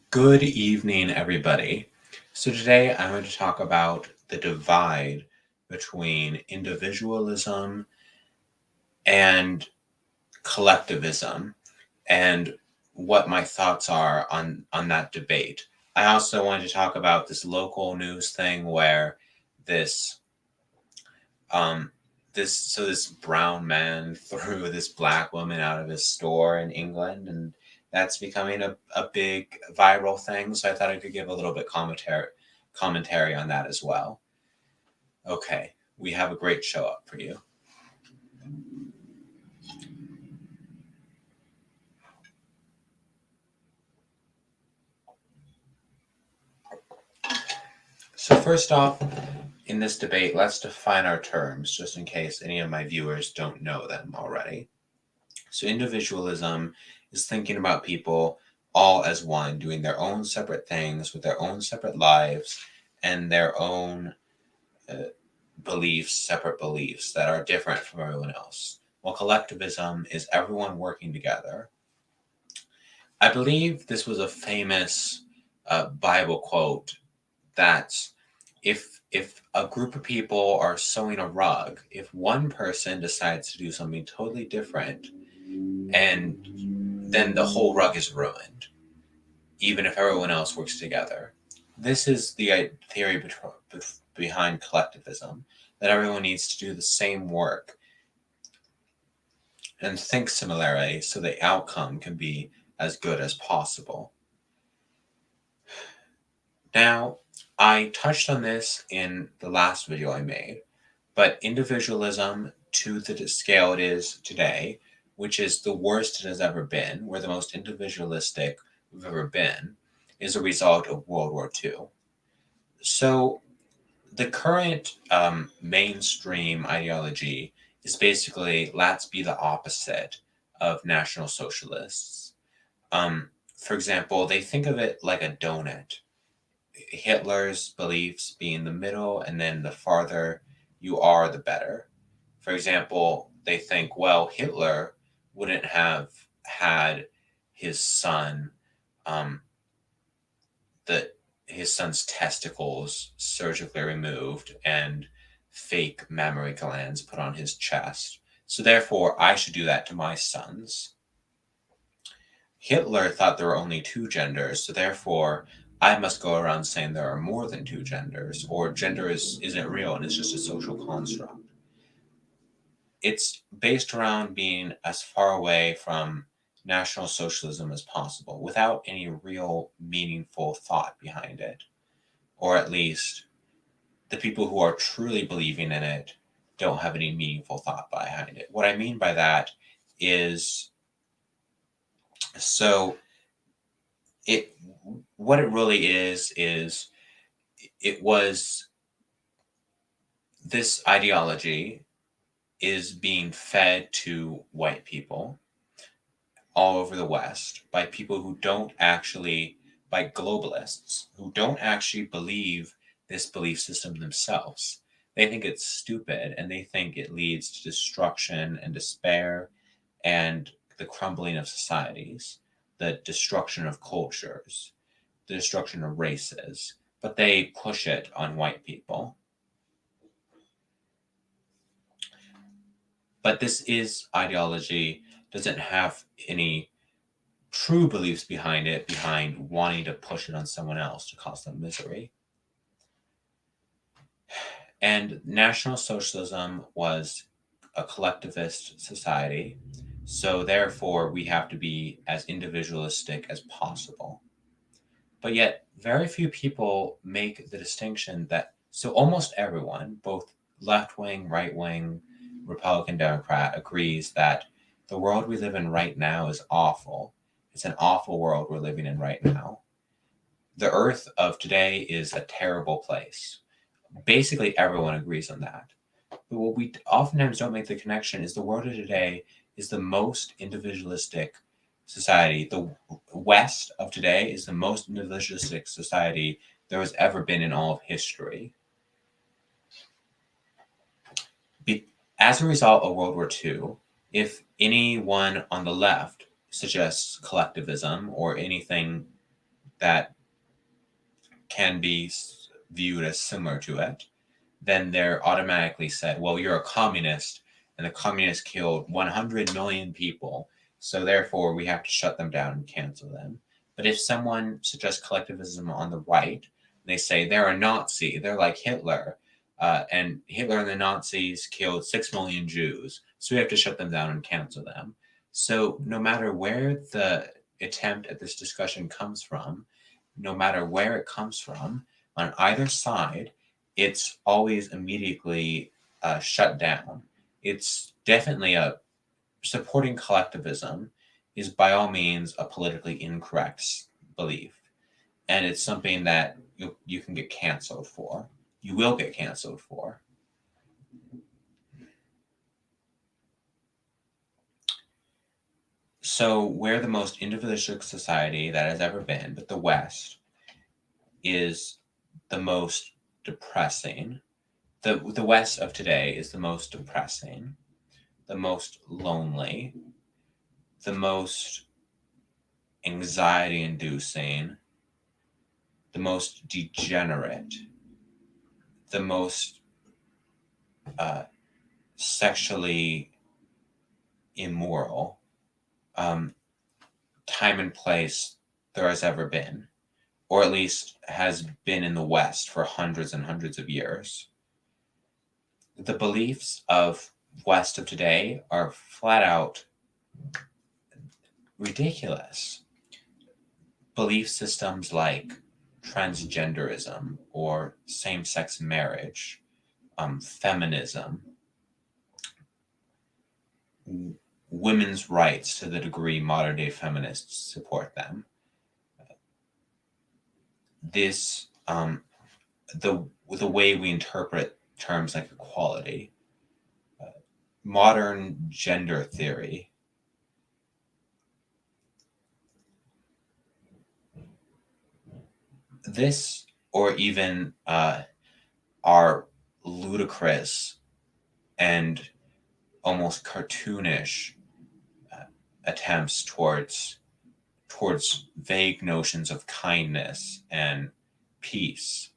Good evening, everybody. So, today I'm going to talk about the divide between individualism and collectivism and what my thoughts are on that debate. I also wanted to talk about this local news thing where this um this brown man threw this black woman out of his store in England, and that's becoming a big viral thing. So I thought I could give a little bit commentary on that as well. Okay, we have a great show up for you. So first off, in this debate, let's define our terms just in case any of my viewers don't know them already. So individualism is thinking about people all as one, doing their own separate things with their own separate lives and their own uh, separate beliefs that are different from everyone else. While collectivism is everyone working together. I believe this was a famous Bible quote that if a group of people are sewing a rug, if one person decides to do something totally different, and then the whole rug is ruined, even if everyone else works together. This is the theory behind collectivism, that everyone needs to do the same work and think similarly so the outcome can be as good as possible. Now, I touched on this in the last video I made, but individualism to the scale it is today, which is the worst it has ever been, we're the most individualistic we've ever been, is a result of World War II. So the current mainstream ideology is basically let's be the opposite of National Socialists. For example, they think of it like a donut. Hitler's beliefs being in the middle, and then the farther you are, the better. For example, they think, well, Hitler wouldn't have had his son, um, the his son's testicles surgically removed and fake mammary glands put on his chest. So therefore, I should do that to my sons. Hitler thought there were only two genders, so therefore I must go around saying there are more than two genders, or gender isn't real and it's just a social construct. It's based around being as far away from National Socialism as possible without any real meaningful thought behind it. Or at least the people who are truly believing in it don't have any meaningful thought behind it. What I mean by that is so it what it really is it was this ideology is being fed to white people all over the West by people who don't actually, by globalists who don't actually believe this belief system themselves. They think it's stupid and they think it leads to destruction and despair and the crumbling of societies, the destruction of cultures, the destruction of races, but they push it on white people. But this is ideology, doesn't have any true beliefs behind it, behind wanting to push it on someone else to cause them misery. And National Socialism was a collectivist society, so therefore we have to be as individualistic as possible. But yet, very few people make the distinction that, so almost everyone, both left wing, right wing, Republican, Democrat, agrees that the world we live in right now is awful. It's an awful world we're living in right now. The earth of today is a terrible place. Basically, everyone agrees on that. But what we oftentimes don't make the connection is the world of today is the most individualistic society. The West of today is the most individualistic society there has ever been in all of history. As a result of World War II, if anyone on the left suggests collectivism or anything that can be viewed as similar to it, then they're automatically said, well, you're a communist, and the communists killed 100 million people, so therefore we have to shut them down and cancel them. But if someone suggests collectivism on the right, they say they're a Nazi, they're like Hitler, and Hitler and the Nazis killed 6 million Jews, so we have to shut them down and cancel them. So no matter where the attempt at this discussion comes from, no matter where it comes from, on either side, it's always immediately shut down. It's definitely a supporting collectivism is by all means a politically incorrect belief, and it's something that you can get canceled for. You will get canceled for. So we're the most individualistic society that has ever been, but the West is the most depressing. The West of today is the most depressing, the most lonely, the most anxiety inducing, the most degenerate, the most sexually immoral time and place there has ever been, or at least has been in the West for hundreds and hundreds of years. The beliefs of West of today are flat out ridiculous. Belief systems like transgenderism or same-sex marriage, feminism, women's rights to the degree modern-day feminists support them. This, the way we interpret terms like equality, modern gender theory, this, or even our ludicrous and almost cartoonish attempts towards vague notions of kindness and peace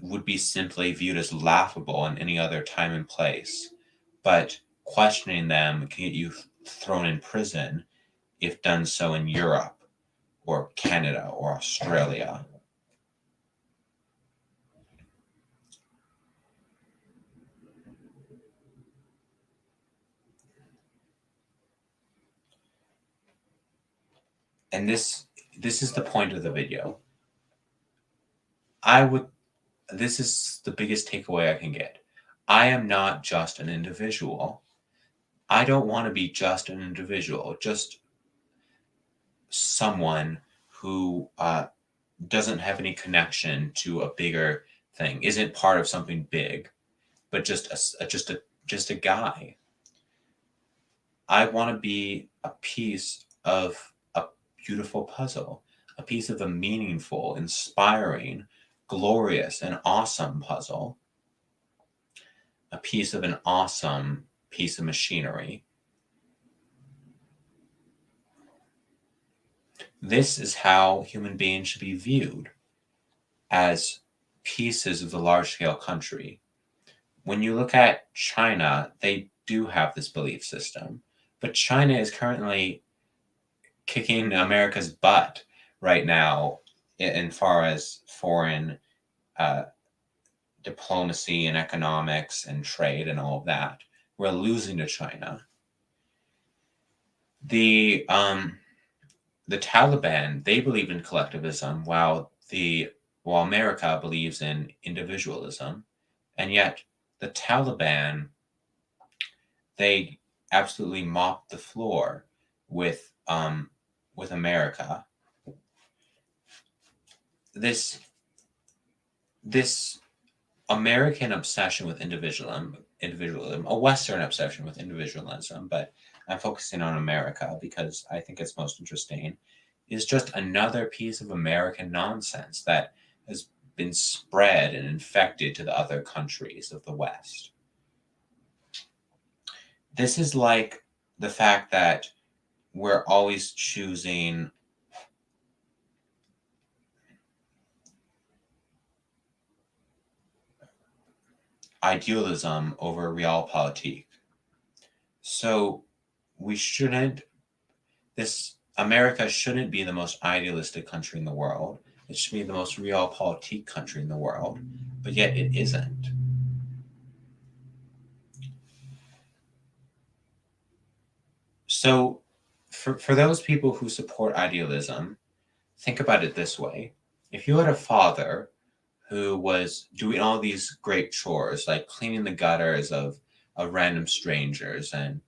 would be simply viewed as laughable in any other time and place, but questioning them can get you thrown in prison if done so in Europe or Canada or Australia. And this is the point of the video. This is the biggest takeaway I can get. I am not just an individual. I don't want to be just an individual, just someone who doesn't have any connection to a bigger thing, isn't part of something big, but just a guy. I want to be a piece of a beautiful puzzle, a piece of a meaningful, inspiring, glorious, and awesome puzzle, a piece of an awesome piece of machinery. This is how human beings should be viewed, as pieces of the large-scale country. When you look at China, they do have this belief system, but China is currently kicking America's butt right now in far as foreign diplomacy and economics and trade and all of that. We're losing to China. The Taliban, they believe in collectivism, while America believes in individualism, and yet the Taliban, they absolutely mopped the floor with America. This American obsession with individualism, a Western obsession with individualism, but I'm focusing on America because I think it's most interesting, is just another piece of American nonsense that has been spread and infected to the other countries of the West. This is like the fact that we're always choosing idealism over realpolitik. So we shouldn't, America shouldn't be the most idealistic country in the world. It should be the most realpolitik country in the world, but yet it isn't. So for those people who support idealism, think about it this way. If you had a father who was doing all these great chores, like cleaning the gutters of random strangers and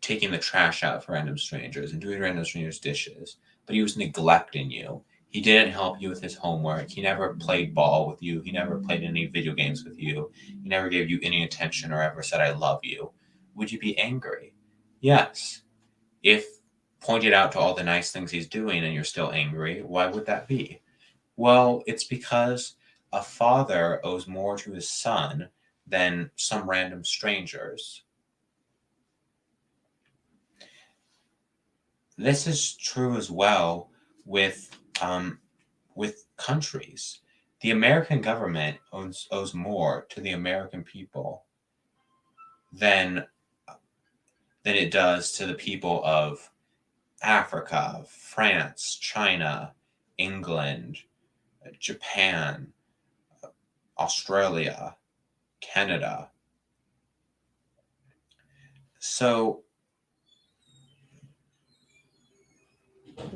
taking the trash out for random strangers and doing random strangers' dishes, but he was neglecting you. He didn't help you with his homework. He never played ball with you. He never played any video games with you. He never gave you any attention or ever said, I love you. Would you be angry? Yes. If pointed out to all the nice things he's doing and you're still angry, why would that be? Well, it's because a father owes more to his son than some random strangers. This is true as well with countries. The American government owes more to the American people than it does to the people of Africa, France, China, England, Japan, Australia, Canada. So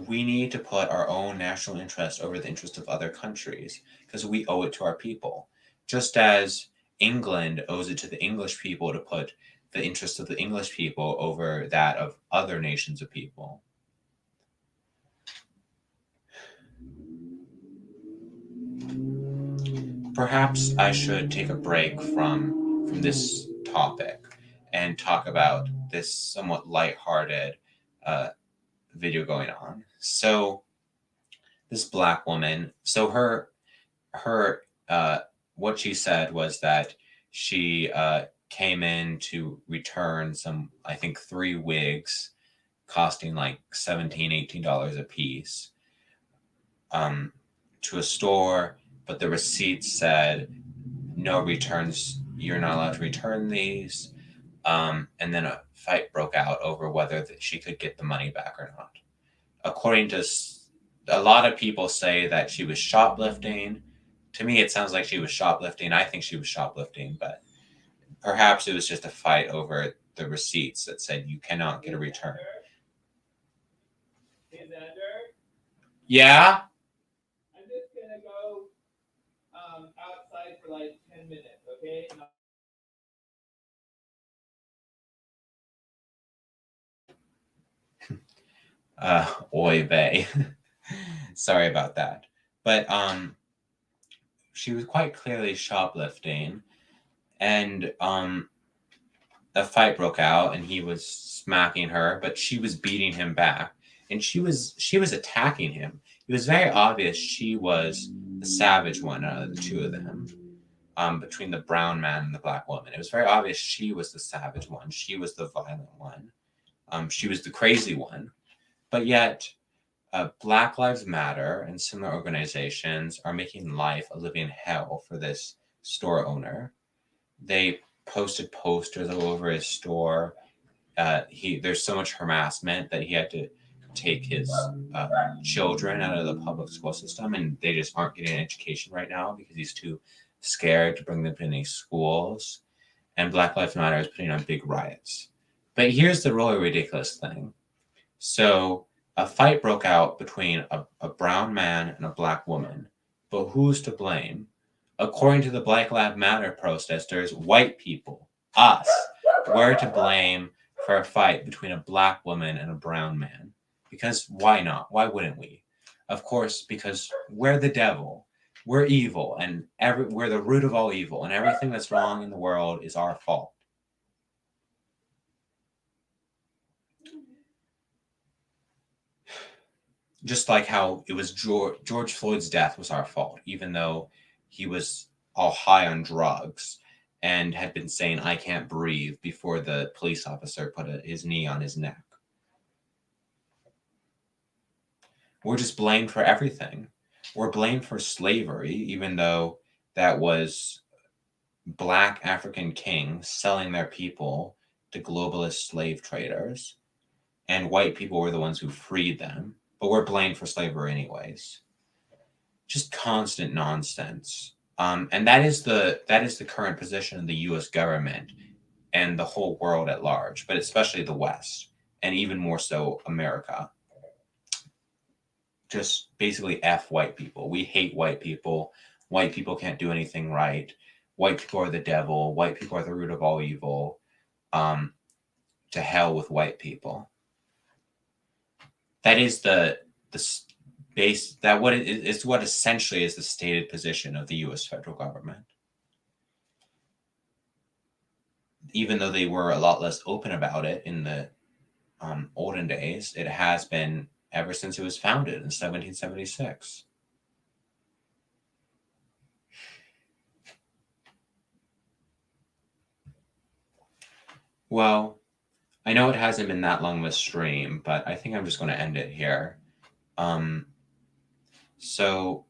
we need to put our own national interest over the interest of other countries because we owe it to our people. Just as England owes it to the English people to put the interest of the English people over that of other nations of people. Perhaps I should take a break from this topic and talk about this somewhat lighthearted video going on. So this black woman, so her what she said was that she came in to return some, I think, 3 wigs costing like $17-18 a piece to a store, but the receipt said no returns, you're not allowed to return these. And then a fight broke out over whether she could get the money back or not. According to a lot of people say that she was shoplifting. To me, it sounds like she was shoplifting. I think she was shoplifting, but perhaps it was just a fight over the receipts that said you cannot get a return. Yeah? I'm just going to go outside for like 10 minutes, okay? Oy vey. Sorry about that. But she was quite clearly shoplifting, and a fight broke out and he was smacking her, but she was beating him back, and she was attacking him. It was very obvious she was the savage one out of the two of them. Between the brown man and the black woman, it was very obvious she was the savage one. She was the violent one. She was the crazy one. But yet, Black Lives Matter and similar organizations are making life a living hell for this store owner. They posted posters all over his store. There's so much harassment that he had to take his children out of the public school system, and they just aren't getting an education right now because he's too scared to bring them to any schools. And Black Lives Matter is putting on big riots. But here's the really ridiculous thing. So a fight broke out between a brown man and a black woman. But who's to blame? According to the Black Lives Matter protesters, white people, us, we're to blame for a fight between a black woman and a brown man. Because why not? Why wouldn't we? Of course, because we're the devil. We're evil, and we're the root of all evil, and everything that's wrong in the world is our fault. Just like how it was George Floyd's death was our fault, even though he was all high on drugs and had been saying, I can't breathe, before the police officer put his knee on his neck. We're just blamed for everything. We're blamed for slavery, even though that was Black African kings selling their people to globalist slave traders, and white people were the ones who freed them, but were blamed for slavery anyways. Just constant nonsense. And that is the current position of the U.S. government and the whole world at large, but especially the West, and even more so America. Just basically F white people. We hate white people. White people can't do anything right. White people are the devil. White people are the root of all evil. Um, to hell with white people. That is the base that what it's what essentially is the stated position of the U.S. federal government. Even though they were a lot less open about it in the olden days, it has been ever since it was founded in 1776. Well, I know it hasn't been that long of a stream, but I think I'm just going to end it here. So